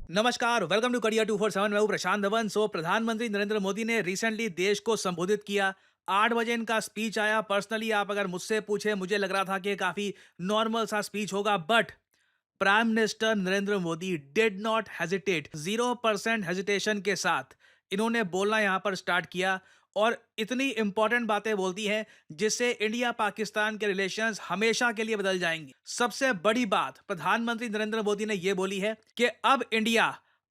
नमस्कार, welcome to career 247। मैं हूं प्रशांत धवन। प्रधानमंत्री नरेंद्र मोदी ने रिसेंटली देश को संबोधित किया। 8 बजे इनका स्पीच आया। पर्सनली आप अगर मुझसे पूछे, मुझे लग रहा था कि काफी नॉर्मल सा स्पीच होगा, but prime minister Narendra Modi did not hesitate. 0% hesitation के साथ इन्होंने बोलना यहां पर स्टार्ट किया और इतनी इंपॉर्टेंट बातें बोलती हैं जिससे इंडिया पाकिस्तान के रिलेशंस हमेशा के लिए बदल जाएंगे। सबसे बड़ी बात प्रधानमंत्री नरेंद्र मोदी ने यह बोली है कि अब इंडिया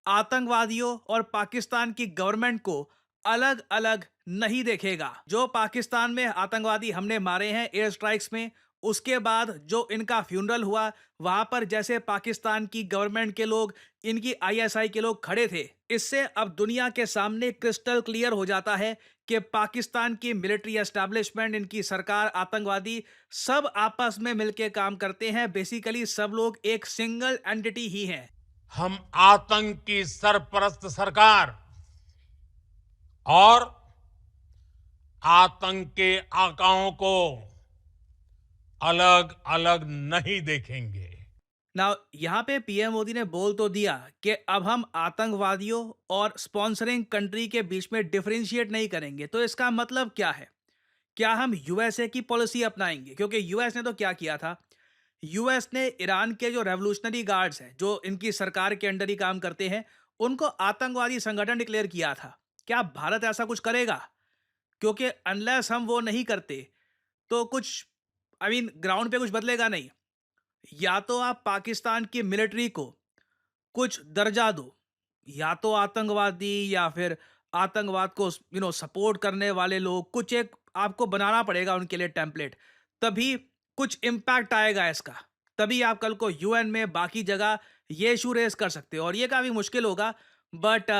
आतंकवादियों और पाकिस्तान की गवर्नमेंट को अलग अलग नहीं देखेगा। जो पाकिस्तान में आतंकवादी हमने मारे हैं एयर स्ट्राइक्स में, उसके बाद जो इनका फ्यूनरल हुआ, वहां पर जैसे पाकिस्तान की गवर्नमेंट के लोग, इनकी आईएसआई के लोग खड़े थे, इससे अब दुनिया के सामने क्रिस्टल क्लियर हो जाता है कि पाकिस्तान की मिलिट्री एस्टैब्लिशमेंट, इनकी सरकार, आतंकवादी सब आपस में मिलकर काम करते हैं। बेसिकली सब लोग एक सिंगल एंटिटी ही हैं। हम आतंक की सरपरस्त सरकार और आतंक के आकाओं को अलग अलग नहीं देखेंगे। नाउ यहाँ पे पीएम मोदी ने बोल तो दिया कि अब हम आतंकवादियों और स्पॉन्सरिंग कंट्री के बीच में डिफरेंशिएट नहीं करेंगे। तो इसका मतलब क्या है? क्या हम यूएसए की पॉलिसी अपनाएंगे? क्योंकि यूएस ने तो क्या किया था, यूएस ने ईरान के जो रेवोल्यूशनरी गार्ड्स हैं, जो इनकी सरकार के अंडर ही काम करते हैं, उनको आतंकवादी संगठन डिक्लेयर किया था। क्या भारत ऐसा कुछ करेगा? क्योंकि अनलेस हम वो नहीं करते तो कुछ, ग्राउंड पे कुछ बदलेगा नहीं। या तो आप पाकिस्तान की मिलिट्री को कुछ दर्जा दो, या तो आतंकवादी या फिर आतंकवाद को सपोर्ट करने वाले लोग, कुछ एक आपको बनाना पड़ेगा उनके लिए टेम्पलेट। तभी कुछ इम्पैक्ट आएगा इसका। तभी आप कल को यूएन में, बाकी जगह ये इशू रेस कर सकते हो। और ये काफी मुश्किल होगा, बट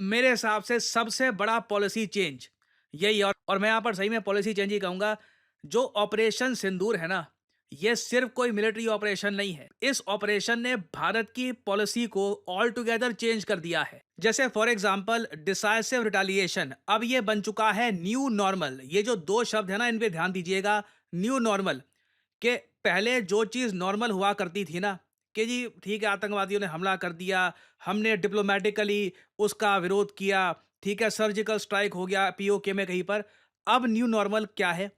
मेरे हिसाब से सबसे बड़ा पॉलिसी चेंज यही है। और मैं यहाँ पर सही में पॉलिसी चेंज ही कहूंगा। जो ऑपरेशन सिंदूर है ना, ये सिर्फ कोई मिलिट्री ऑपरेशन नहीं है। इस ऑपरेशन ने भारत की पॉलिसी को ऑल टुगेदर चेंज कर दिया है। जैसे फॉर एग्जांपल डिसाइसिव रिटालिएशन, अब ये बन चुका है न्यू नॉर्मल। ये जो दो शब्द है ना, इन पे ध्यान दीजिएगा। न्यू नॉर्मल के पहले जो चीज नॉर्मल हुआ करती थी ना, कि जी ठीक है, आतंकवादियों ने हमला कर दिया, हमने डिप्लोमेटिकली उसका विरोध किया, ठीक है, सर्जिकल स्ट्राइक हो गया पीओके में कहीं पर। अब न्यू नॉर्मल क्या है?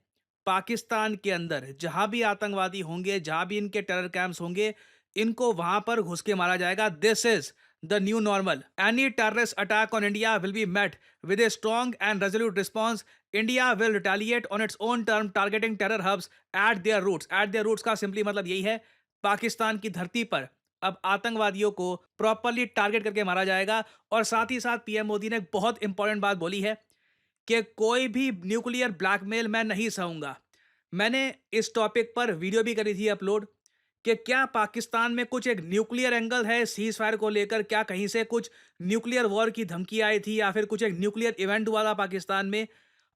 पाकिस्तान के अंदर जहां भी आतंकवादी होंगे, जहां भी इनके टेरर कैंप्स होंगे, इनको वहां पर घुस के मारा जाएगा। This is the new normal. Any terrorist attack on India will be met with a strong and resolute response. India will retaliate on its own term, targeting terror hubs at their roots. At their roots का simply मतलब यही है, पाकिस्तान की धरती पर अब आतंकवादियों को प्रॉपरली टारगेट करके मारा जाएगा। और साथ ही साथ पीएम मोदी ने एक बहुत इंपॉर्टेंट बात बोली है कि कोई भी न्यूक्लियर ब्लैकमेल मैं नहीं सहूंगा। मैंने इस टॉपिक पर वीडियो भी करी थी अपलोड, कि क्या पाकिस्तान में कुछ एक न्यूक्लियर एंगल है सीज फायर को लेकर? क्या कहीं से कुछ न्यूक्लियर वॉर की धमकी आई थी, या फिर कुछ एक न्यूक्लियर इवेंट हुआ था पाकिस्तान में?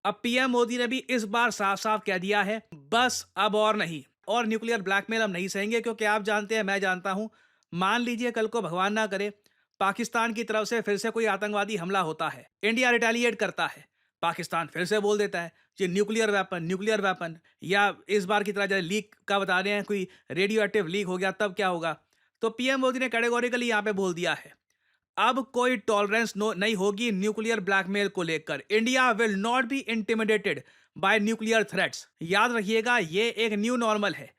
अब पीएम मोदी ने भी इस बार साफ साफ कह दिया है, बस अब और नहीं, और न्यूक्लियर ब्लैकमेल हम नहीं सहेंगे। क्योंकि आप जानते हैं, मैं जानता हूं, मान लीजिए कल को भगवान ना करे पाकिस्तान की तरफ से फिर से कोई आतंकवादी हमला होता है, इंडिया रिटेलिएट करता है, पाकिस्तान फिर से बोल देता है ये न्यूक्लियर वेपन, न्यूक्लियर वेपन, या इस बार की तरह जैसे लीक का बता रहे हैं, कोई रेडियो एक्टिव लीक हो गया, तब क्या होगा? तो पीएम मोदी ने कैटेगोरिकली यहां पे बोल दिया है, अब कोई टॉलरेंस नहीं होगी न्यूक्लियर ब्लैकमेल को लेकर। India will not be intimidated bye nuclear threats. याद रखिएगा, ये एक न्यू नॉर्मल है।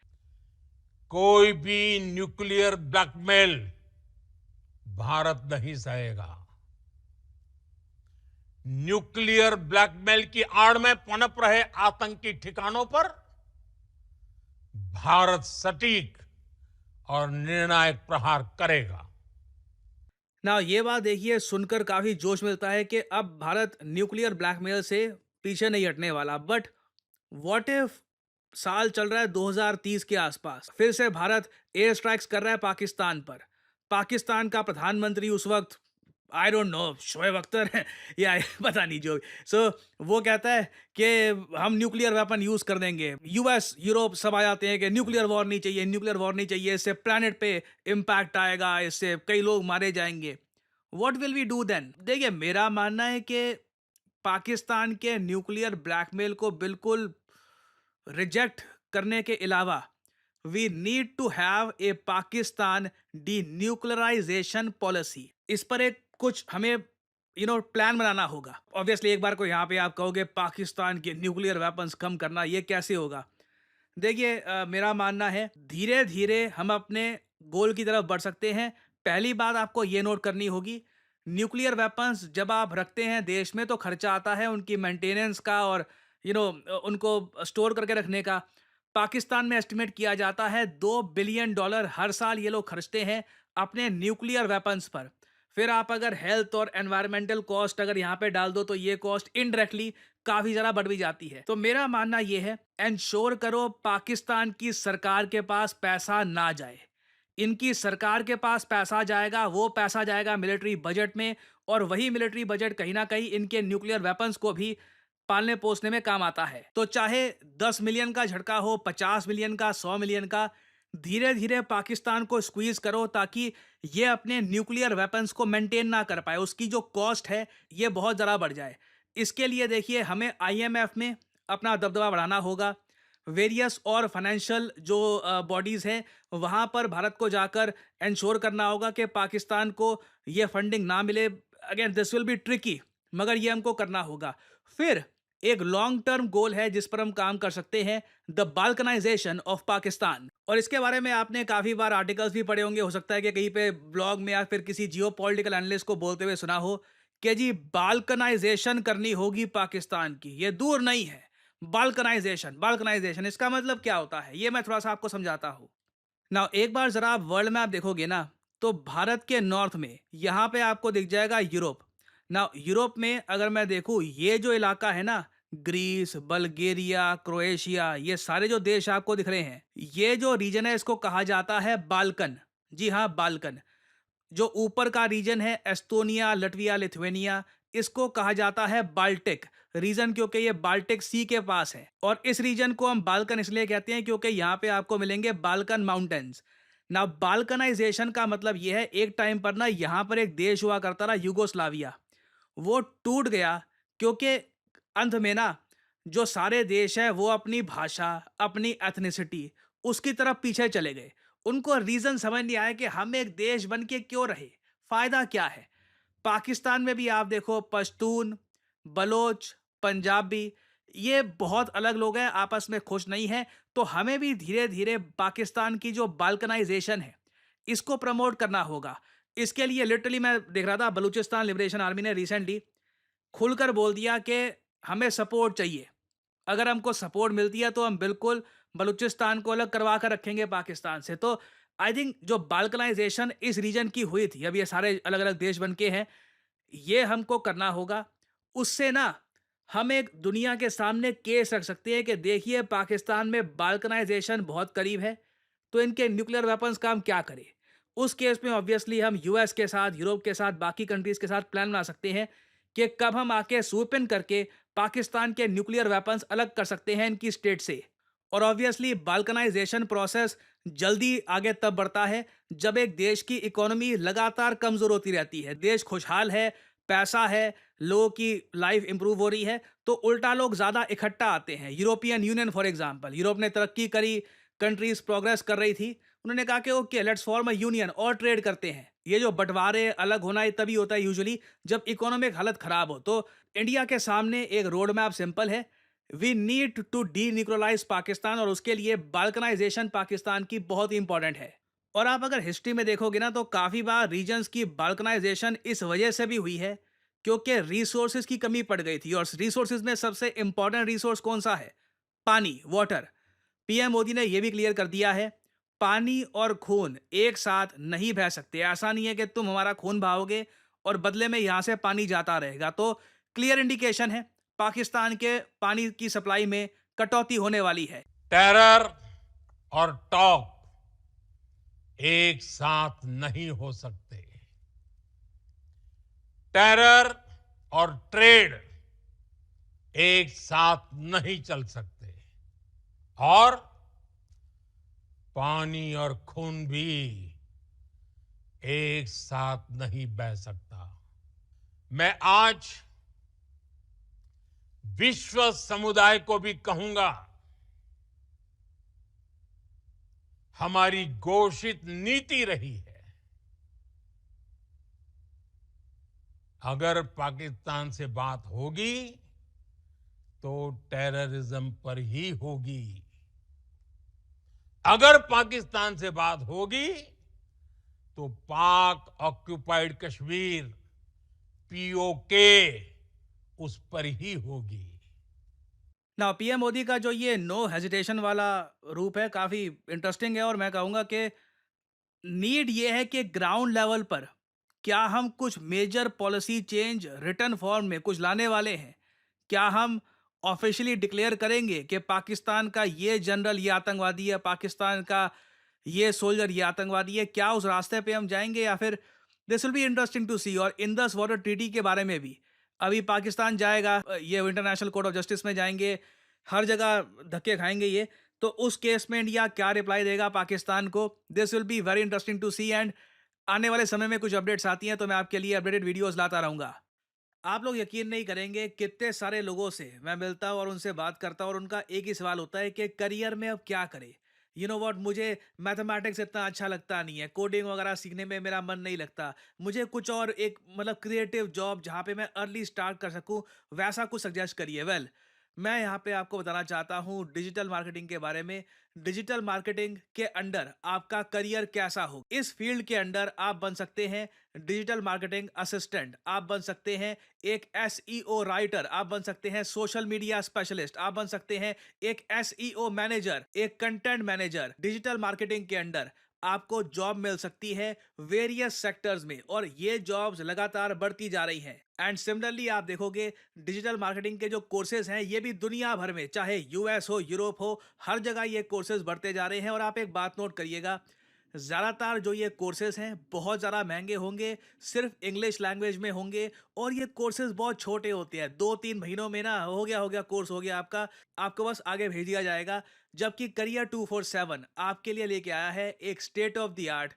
कोई भी न्यूक्लियर ब्लैकमेल भारत नहीं सहेगा। न्यूक्लियर ब्लैकमेल की आड़ में पनप रहे आतंकी ठिकानों पर भारत सटीक और निर्णायक प्रहार करेगा। ना ये बात देखिए, सुनकर काफी जोश मिलता है कि अब भारत न्यूक्लियर ब्लैकमेल से पीछे नहीं हटने वाला। बट व्हाट इफ साल चल रहा है 2030 के आसपास, फिर से भारत एयर स्ट्राइक्स कर रहा है पाकिस्तान पर। पाकिस्तान का प्रधानमंत्री उस वक्त, I don't know, Shoaib Akhtar है या पता नहीं जो। सो वो कहता है कि हम न्यूक्लियर वेपन यूज कर देंगे। यूएस, यूरोप सब आ जाते हैं कि न्यूक्लियर वॉर नहीं चाहिए, न्यूक्लियर वॉर नहीं चाहिए, इससे प्लेनेट पे इम्पैक्ट आएगा, इससे कई लोग मारे जाएंगे। What will we do then? देखिए, मेरा मानना है कि पाकिस्तान के न्यूक्लियर ब्लैकमेल को बिल्कुल रिजेक्ट करने के अलावा we need to have a Pakistan denuclearisation policy. इस पर एक कुछ हमें प्लान बनाना होगा। ऑब्वियसली एक बार को यहाँ पे आप कहोगे पाकिस्तान के न्यूक्लियर वेपन्स कम करना, ये कैसे होगा? देखिए, मेरा मानना है धीरे धीरे हम अपने गोल की तरफ बढ़ सकते हैं। पहली बात आपको ये नोट करनी होगी, न्यूक्लियर वेपन्स जब आप रखते हैं देश में तो खर्चा आता है उनकी मेंटेनेंस का और उनको स्टोर करके रखने का। पाकिस्तान में एस्टिमेट किया जाता है $2 बिलियन हर साल ये लोग खर्चते हैं अपने न्यूक्लियर वेपन्स पर। फिर आप अगर हेल्थ और एनवायरमेंटल कॉस्ट अगर यहाँ पे डाल दो तो ये कॉस्ट इनडायरेक्टली काफी ज्यादा बढ़ भी जाती है। तो मेरा मानना ये है, इंश्योर करो पाकिस्तान की सरकार के पास पैसा ना जाए। इनकी सरकार के पास पैसा जाएगा, वो पैसा जाएगा मिलिट्री बजट में, और वही मिलिट्री बजट कहीं ना कहीं इनके न्यूक्लियर वेपन्स को भी पालने पोसने में काम आता है। तो चाहे 10 मिलियन का झटका हो, 50 मिलियन का, 100 मिलियन का, धीरे धीरे पाकिस्तान को स्क्वीज करो ताकि ये अपने न्यूक्लियर वेपन्स को मेंटेन ना कर पाए, उसकी जो कॉस्ट है ये बहुत ज़्यादा बढ़ जाए। इसके लिए देखिए हमें आईएमएफ में अपना दबदबा बढ़ाना होगा। वेरियस और फाइनेंशियल जो बॉडीज़ हैं वहाँ पर भारत को जाकर इंश्योर करना होगा कि पाकिस्तान को ये फंडिंग ना मिले। Again this will be tricky, मगर ये हमको करना होगा। फिर एक लॉन्ग टर्म गोल है जिस पर हम काम कर सकते हैं, द बाल्कनाइजेशन ऑफ पाकिस्तान। और इसके बारे में आपने काफ़ी बार आर्टिकल्स भी पढ़े होंगे, हो सकता है कि कहीं पे ब्लॉग में या फिर किसी जियो पॉलिटिकल एनालिस्ट को बोलते हुए सुना हो कि जी बाल्कनाइजेशन करनी होगी पाकिस्तान की, ये दूर नहीं है। बाल्कनाइजेशन, बाल्कनाइजेशन इसका मतलब क्या होता है ये मैं थोड़ा सा आपको समझाता हूँ। नाउ एक बार जरा आप वर्ल्ड मैप देखोगे ना, तो भारत के नॉर्थ में यहाँ पे आपको दिख जाएगा यूरोप। नाउ यूरोप में अगर मैं देखूँ ये जो इलाका है ना, ग्रीस, बल्गेरिया, क्रोएशिया, ये सारे जो देश आपको दिख रहे हैं, ये जो रीजन है इसको कहा जाता है बाल्कन। जी हाँ, बाल्कन। जो ऊपर का रीजन है एस्टोनिया, लटविया, लिथुआनिया, इसको कहा जाता है बाल्टिक। रीजन क्योंकि ये बाल्टिक सी के पास है, और इस रीजन को हम बाल्कन इसलिए कहते हैं क्योंकि यहाँ पे आपको मिलेंगे बाल्कन माउंटेन्स। ना बाल्कनाइजेशन का मतलब ये है, एक टाइम पर ना यहाँ पर एक देश हुआ करता था यूगोस्लाविया, वो टूट गया क्योंकि अंत में ना जो सारे देश है वो अपनी भाषा, अपनी एथनिसिटी, उसकी तरफ पीछे चले गए। उनको रीजन समझ नहीं आया कि हम एक देश बन के क्यों रहे, फायदा क्या है। पाकिस्तान में भी आप देखो पश्तून, बलोच, पंजाबी, ये बहुत अलग लोग हैं, आपस में खुश नहीं है। तो हमें भी धीरे धीरे पाकिस्तान की जो बाल्कनाइजेशन है इसको प्रमोट करना होगा। इसके लिए लिटरली मैं देख रहा था, बलूचिस्तान लिबरेशन आर्मी ने रिसेंटली खुलकर बोल दिया कि हमें सपोर्ट चाहिए। अगर हमको सपोर्ट मिलती है तो हम बिल्कुल बलूचिस्तान को अलग करवा कर रखेंगे पाकिस्तान से। तो आई थिंक जो बाल्कनाइजेशन इस रीजन की हुई थी, अब ये सारे अलग अलग देश बन के हैं, ये हमको करना होगा। उससे ना हम एक दुनिया के सामने केस रख सकते हैं कि देखिए पाकिस्तान में बाल्कनाइजेशन बहुत करीब है, तो इनके न्यूक्लियर वेपन्स का हम क्या करें। उस केस में ऑब्वियसली हम यूएस के साथ, यूरोप के साथ, बाकी कंट्रीज के साथ प्लान बना सकते हैं कि कब हम आके swoop इन करके पाकिस्तान के न्यूक्लियर वेपन्स अलग कर सकते हैं इनकी स्टेट से। और ऑब्वियसली बाल्कनाइजेशन प्रोसेस जल्दी आगे तब बढ़ता है जब एक देश की इकोनॉमी लगातार कमजोर होती रहती है, देश खुशहाल है, पैसा है, लोगों की लाइफ इंप्रूव हो रही है, तो उल्टा लोग ज्यादा इकट्ठा आते हैं। European union for example, Europe ने तरक्की करी, कंट्रीज प्रोग्रेस कर रही थी, उन्होंने कहा कि okay let's form a union और ट्रेड करते हैं। ये जो बंटवारे अलग होना ये तभी होता है यूजुअली जब इकोनॉमिक हालत खराब हो। तो इंडिया के सामने एक रोड मैप सिंपल है, we need to denuclearize Pakistan, और उसके लिए बाल्कनाइजेशन पाकिस्तान की बहुत ही इंपॉर्टेंट है। और आप अगर हिस्ट्री में देखोगे ना तो काफी बार रीजन्स की बाल्कनाइजेशन इस वजह से भी हुई है क्योंकि रिसोर्सेज की कमी पड़ गई थी। और रिसोर्सेज में सबसे इंपॉर्टेंट रिसोर्स कौन सा है? पानी, वाटर। पीएम मोदी ने यह भी क्लियर कर दिया है, पानी और खून एक साथ नहीं बह सकते। ऐसा नहीं है कि तुम हमारा खून बहाओगे और बदले में यहां से पानी जाता रहेगा। तो क्लियर इंडिकेशन है पाकिस्तान के पानी की सप्लाई में कटौती होने वाली है। टेरर और टॉक एक साथ नहीं हो सकते। टेरर और ट्रेड एक साथ नहीं चल सकते, और पानी और खून भी एक साथ नहीं बह सकता। मैं आज विश्व समुदाय को भी कहूंगा, हमारी घोषित नीति रही है। अगर पाकिस्तान से बात होगी तो टेररिज्म पर ही होगी। अगर पाकिस्तान से बात होगी तो पाक ऑक्युपाइड कश्मीर पीओके उस पर ही होगी। ना पीएम मोदी का जो ये नो हेजिटेशन वाला रूप है काफ़ी इंटरेस्टिंग है और मैं कहूँगा कि नीड ये है कि ग्राउंड लेवल पर क्या हम कुछ major policy change return form में कुछ लाने वाले हैं? क्या हम ऑफिशियली डिक्लेयर करेंगे कि पाकिस्तान का ये जनरल ये आतंकवादी है, पाकिस्तान का ये सोल्जर ये आतंकवादी है? क्या उस रास्ते पे हम जाएँगे या फिर this will be interesting to see. और इंडस वाटर ट्रीटी के बारे में भी अभी पाकिस्तान जाएगा, ये इंटरनेशनल कोर्ट ऑफ जस्टिस में जाएँगे, हर जगह धक्के खाएँगे ये। तो उस केस में इंडिया क्या रिप्लाई देगा पाकिस्तान को? This will be very interesting to see and आने वाले समय में कुछ अपडेट्स आती हैं तो मैं आपके लिए अपडेटेड वीडियोस लाता रहूँगा। आप लोग यकीन नहीं करेंगे कितने सारे लोगों से मैं मिलता हूँ और उनसे बात करता हूँ और उनका एक ही सवाल होता है कि करियर में अब क्या करें। यू नो व्हाट, मुझे मैथमेटिक्स इतना अच्छा लगता नहीं है, कोडिंग वगैरह सीखने में मेरा मन नहीं लगता, मुझे कुछ और एक मतलब क्रिएटिव जॉब जहाँ पे मैं अर्ली स्टार्ट कर सकूँ वैसा कुछ सजेस्ट करिए। वेल, मैं यहाँ पे आपको बताना चाहता हूँ डिजिटल मार्केटिंग के बारे में। डिजिटल मार्केटिंग के अंडर आपका करियर कैसा हो, इस फील्ड के अंडर आप बन सकते हैं डिजिटल मार्केटिंग असिस्टेंट, आप बन सकते हैं एक एसईओ राइटर, आप बन सकते हैं सोशल मीडिया स्पेशलिस्ट, आप बन सकते हैं एक एसईओ मैनेजर, एक कंटेंट मैनेजर। डिजिटल मार्केटिंग के अंडर आपको जॉब मिल सकती है वेरियस सेक्टर्स में और ये जॉब्स लगातार बढ़ती जा रही हैं। एंड सिमिलरली आप देखोगे डिजिटल मार्केटिंग के जो कोर्सेज हैं ये भी दुनिया भर में, चाहे यूएस हो यूरोप हो, हर जगह ये कोर्सेज बढ़ते जा रहे हैं। और आप एक बात नोट करिएगा, ज़्यादातर जो ये कोर्सेज हैं बहुत ज़्यादा महंगे होंगे, सिर्फ इंग्लिश लैंग्वेज में होंगे और ये कोर्सेज बहुत छोटे होते हैं, 2-3 महीनों में ना हो गया कोर्स हो गया आपका, आपको बस आगे भेज दिया जाएगा। जबकि करियर 247 आपके लिए लेके आया है एक state of the art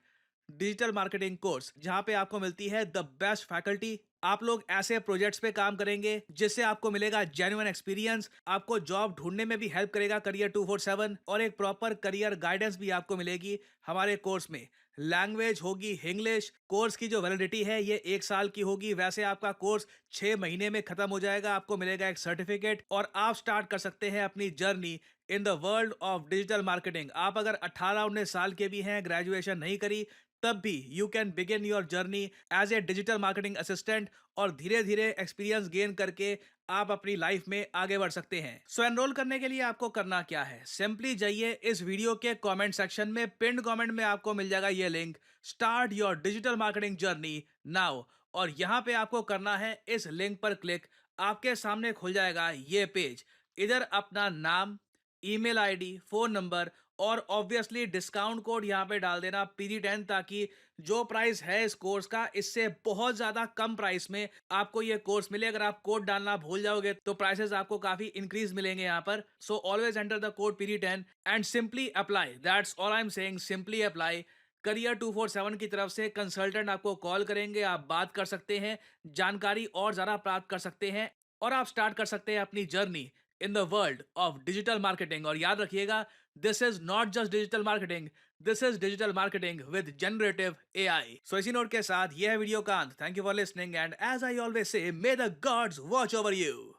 digital marketing course, जहां पे आपको मिलती है द बेस्ट फैकल्टी। आप लोग ऐसे प्रोजेक्ट्स पे काम करेंगे जिससे आपको मिलेगा जेन्युइन एक्सपीरियंस, आपको जॉब ढूंढने में भी हेल्प करेगा करियर 247 और एक प्रॉपर करियर गाइडेंस भी आपको मिलेगी हमारे कोर्स में। लैंग्वेज होगी इंग्लिश, कोर्स की जो वैलिडिटी है ये 1 साल की होगी। वैसे आपका कोर्स 6 महीने में खत्म हो जाएगा, आपको मिलेगा एक सर्टिफिकेट और आप स्टार्ट कर सकते हैं अपनी journey in the world of digital marketing. आप अगर 18-19 साल के भी हैं, ग्रेजुएशन नहीं करी, तब भी you can begin your journey as a digital marketing assistant और धीरे धीरे एक्सपीरियंस गेन करके आप अपनी लाइफ में आगे बढ़ सकते हैं। सो एनरोल करने के लिए आपको करना क्या है, सिंपली जाइए इस वीडियो के कमेंट सेक्शन में, पिन कमेंट में आपको मिल जाएगा ये link, start your digital marketing journey now. और यहाँ पे आपको करना है इस लिंक पर क्लिक, आपके सामने खुल जाएगा ये पेज। इधर अपना नाम, ईमेल आईडी, फोन नंबर और ऑब्वियसली डिस्काउंट कोड यहाँ पे डाल देना PD10, ताकि जो प्राइस है इस कोर्स का इससे बहुत ज्यादा कम प्राइस में आपको ये कोर्स मिले। अगर आप कोड डालना भूल जाओगे तो प्राइसेस आपको काफी इंक्रीज मिलेंगे यहाँ पर। So always enter the code PD10 and simply apply, that's all I am saying, simply apply. Career 247 की तरफ से कंसल्टेंट आपको कॉल करेंगे, आप बात कर सकते हैं, जानकारी और ज्यादा प्राप्त कर सकते हैं और आप स्टार्ट कर सकते हैं अपनी journey in the world of digital marketing. और याद रखिएगा, this is not just digital marketing, this is digital marketing with generative AI. So इसी नोट के साथ यह वीडियो का अंत। Thank you for listening and as I always say, may the gods watch over you.